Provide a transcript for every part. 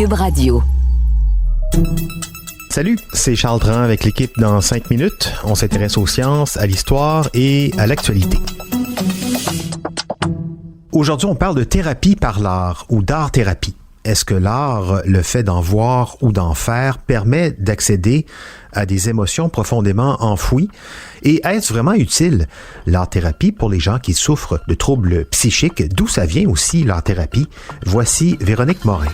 Cube Radio. Salut, c'est Charles Dran avec l'équipe dans 5 minutes. On s'intéresse aux sciences, à l'histoire et à l'actualité. Aujourd'hui, on parle de thérapie par l'art ou d'art-thérapie. Est-ce que l'art, le fait d'en voir ou d'en faire, permet d'accéder à des émotions profondément enfouies? Et est-ce vraiment utile, l'art-thérapie, pour les gens qui souffrent de troubles psychiques? D'où ça vient aussi, l'art-thérapie? Voici Véronique Morin.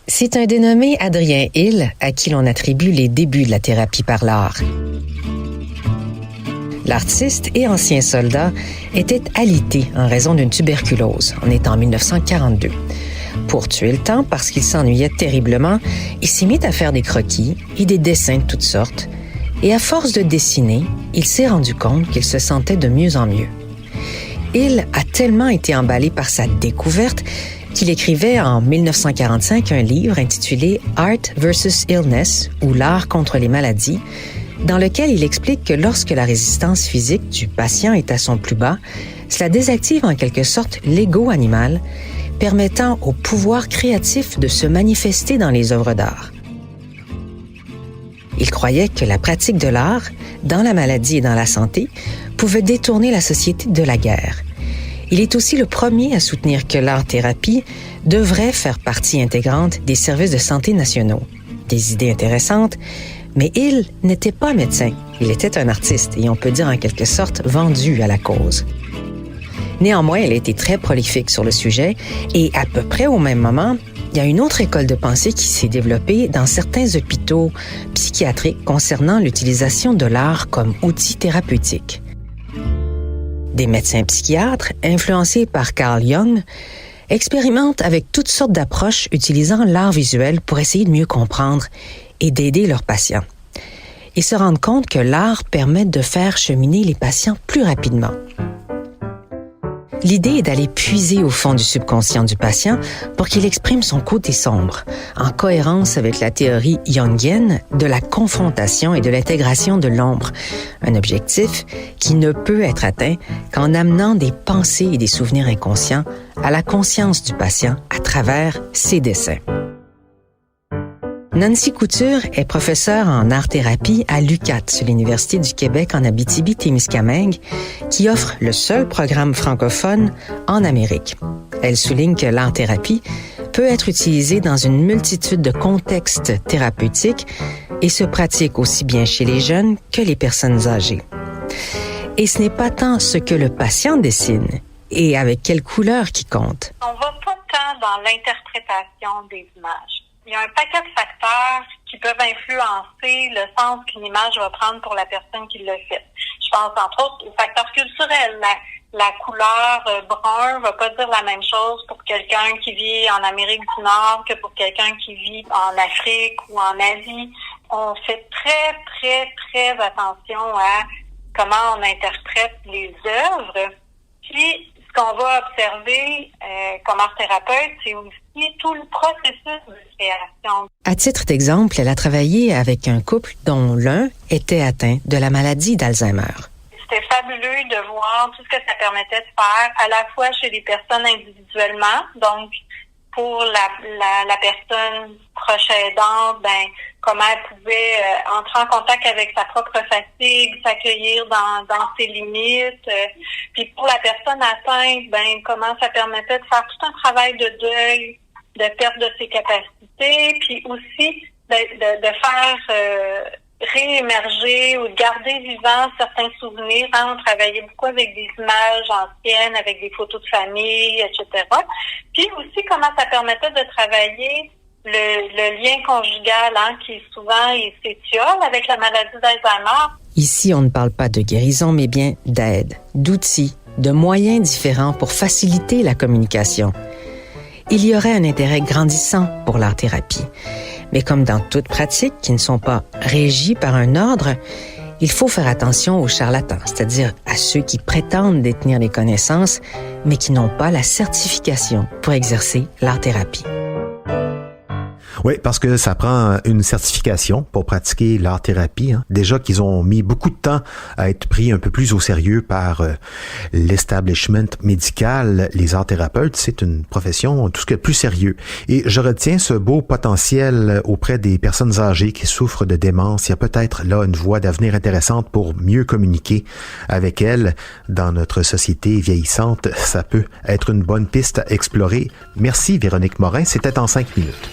C'est un dénommé Adrien Hill à qui l'on attribue les débuts de la thérapie par l'art. L'artiste et ancien soldat était alité en raison d'une tuberculose. On est en 1942. Pour tuer le temps, parce qu'il s'ennuyait terriblement, il s'est mis à faire des croquis et des dessins de toutes sortes. Et à force de dessiner, il s'est rendu compte qu'il se sentait de mieux en mieux. Hill a tellement été emballé par sa découverte qu'il écrivait en 1945 un livre intitulé Art versus Illness, ou l'art contre les maladies, dans lequel il explique que lorsque la résistance physique du patient est à son plus bas, cela désactive en quelque sorte l'ego animal, permettant au pouvoir créatif de se manifester dans les œuvres d'art. Il croyait que la pratique de l'art, dans la maladie et dans la santé, pouvait détourner la société de la guerre. Il est aussi le premier à soutenir que l'art-thérapie devrait faire partie intégrante des services de santé nationaux. Des idées intéressantes, mais il n'était pas médecin. Il était un artiste et on peut dire en quelque sorte vendu à la cause. Néanmoins, il a été très prolifique sur le sujet et à peu près au même moment, il y a une autre école de pensée qui s'est développée dans certains hôpitaux psychiatriques concernant l'utilisation de l'art comme outil thérapeutique. Des médecins psychiatres, influencés par Carl Jung, expérimentent avec toutes sortes d'approches utilisant l'art visuel pour essayer de mieux comprendre et d'aider leurs patients. Ils se rendent compte que l'art permet de faire cheminer les patients plus rapidement. L'idée est d'aller puiser au fond du subconscient du patient pour qu'il exprime son côté sombre, en cohérence avec la théorie jungienne de la confrontation et de l'intégration de l'ombre, un objectif qui ne peut être atteint qu'en amenant des pensées et des souvenirs inconscients à la conscience du patient à travers ses dessins. Nancy Couture est professeure en art-thérapie à l'UQAT, sur l'Université du Québec en Abitibi-Témiscamingue, qui offre le seul programme francophone en Amérique. Elle souligne que l'art-thérapie peut être utilisée dans une multitude de contextes thérapeutiques et se pratique aussi bien chez les jeunes que les personnes âgées. Et ce n'est pas tant ce que le patient dessine et avec quelle couleur qui compte. On va pas tant dans l'interprétation des images. Il y a un paquet de facteurs qui peuvent influencer le sens qu'une image va prendre pour la personne qui l'a fait. Je pense entre autres aux facteurs culturels. La couleur brun va pas dire la même chose pour quelqu'un qui vit en Amérique du Nord que pour quelqu'un qui vit en Afrique ou en Asie. On fait très, très, très attention à comment on interprète les œuvres. Puis, ce qu'on va observer comme art-thérapeute, c'est aussi tout le processus de création. À titre d'exemple, elle a travaillé avec un couple dont l'un était atteint de la maladie d'Alzheimer. C'était fabuleux de voir tout ce que ça permettait de faire, à la fois chez les personnes individuellement, donc pour la personne proche aidante, comment elle pouvait entrer en contact avec sa propre fatigue, s'accueillir dans ses limites. Puis pour la personne atteinte, comment ça permettait de faire tout un travail de deuil, de perte de ses capacités, puis aussi de faire réémerger ou de garder vivants certains souvenirs. On travaillait beaucoup avec des images anciennes, avec des photos de famille, etc. Puis aussi comment ça permettait de travailler le lien conjugal qui souvent s'étiole avec la maladie d'Alzheimer. Ici, on ne parle pas de guérison, mais bien d'aide, d'outils, de moyens différents pour faciliter la communication. Il y aurait un intérêt grandissant pour l'art-thérapie. Mais comme dans toute pratique qui ne sont pas régies par un ordre, il faut faire attention aux charlatans, c'est-à-dire à ceux qui prétendent détenir les connaissances, mais qui n'ont pas la certification pour exercer l'art-thérapie. Oui, parce que ça prend une certification pour pratiquer l'art-thérapie. Hein. Déjà qu'ils ont mis beaucoup de temps à être pris un peu plus au sérieux par l'establishment médical, les art-thérapeutes, c'est une profession tout ce qui est plus sérieux. Et je retiens ce beau potentiel auprès des personnes âgées qui souffrent de démence. Il y a peut-être là une voie d'avenir intéressante pour mieux communiquer avec elles dans notre société vieillissante. Ça peut être une bonne piste à explorer. Merci Véronique Morin, c'était en 5 minutes.